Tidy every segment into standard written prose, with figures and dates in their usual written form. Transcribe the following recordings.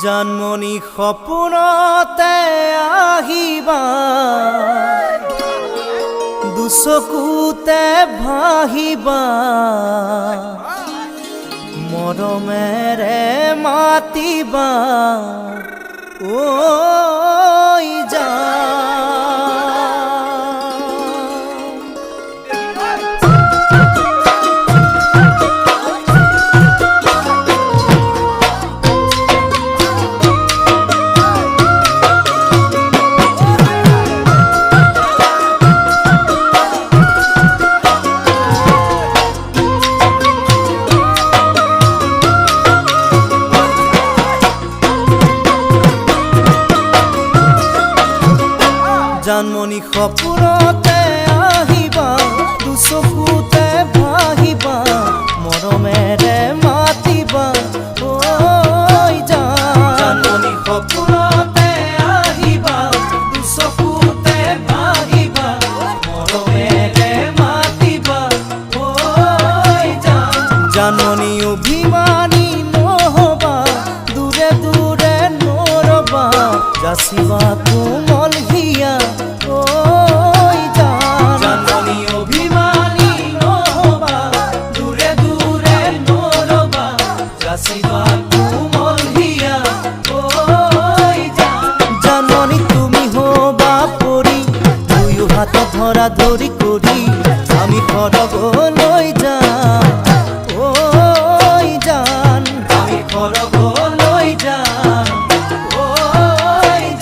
জানমণি সপোনতে আহিবা, দুচকুতে ভাহিবা, মৰমেৰে মাতিবা ঐ জান। জানমণি সপোনতে আহিবা, দুচকুতে ভাহিবা, মৰমেৰে মাতিবা ঐ জান। জানমণি সপোনতে আহিবা, দুচকুতে ভাহিবা, মৰমেৰে মাতিবা ঐ জান। জানমণি অভিমানী নহবা, দূৰে দূৰে নৰবা, যাচিবা কোমল হিয়া ঐ জান। জানমণি অভিমানী নহবা, দূৰে দূৰে নৰবা, যাচিবা কোমল হিয়া ঐ জান। জানমণি তুমি হবা পৰি, দুয়ো হাত ধৰা ধৰি কৰি আমি সৰগলৈ যাম ঐ জান। আমি সৰগলৈ যাম ঐ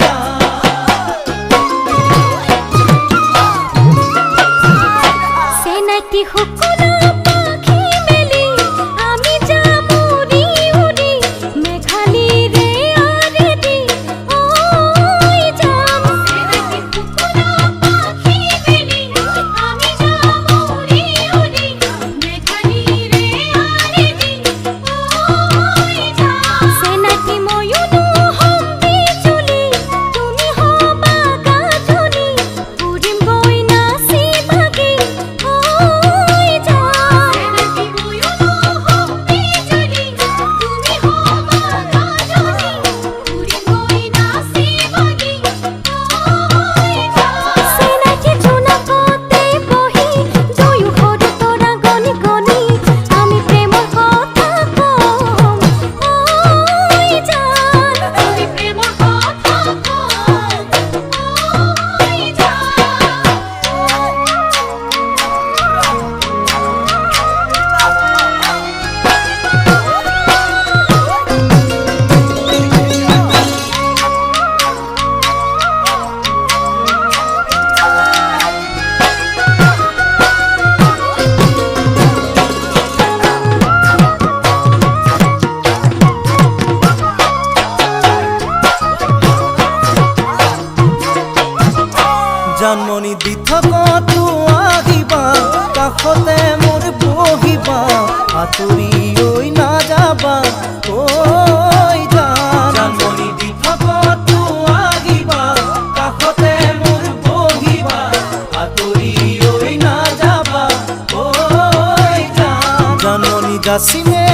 জান। সেনাটি সকলো পাখি মেলি আমি যাম উৰি উৰি, মেঘালীৰে আৰে দি ঐ যাম। সেনাটি সকলো পাখি মেলি আমি যাম উৰি উৰি, মেঘালীৰে আৰে দি ঐ যাম। সেনাটি ময়ো নহম বিজুলি, তুমি হবা গাধনি, উৰিম গৈ নাচি বাগি ঐ জান। সেনাটি ময়ো নহম বিজুলি, তুমি হবা গাধনি, উৰিম গৈ নাচি বাগি ঐ জান। সেনাটি জোনাকতে বহি দুয়ো সৰু তৰা গণি গণি আমি প্ৰেমৰ কথা কম ঐ জান। আমি প্ৰেমৰ কথা কম ঐ জান। জানমণি দি থকতো আহিবা, কাষতে মোৰ বহিবা, আঁতৰি ঐ নাযাবা ঐ জান। জানমণি দি থকতো আহিবা, কাষতে মোৰ বহিবা, আঁতৰি ঐ নাযাবা ঐ জান। জানমণি যাচিমে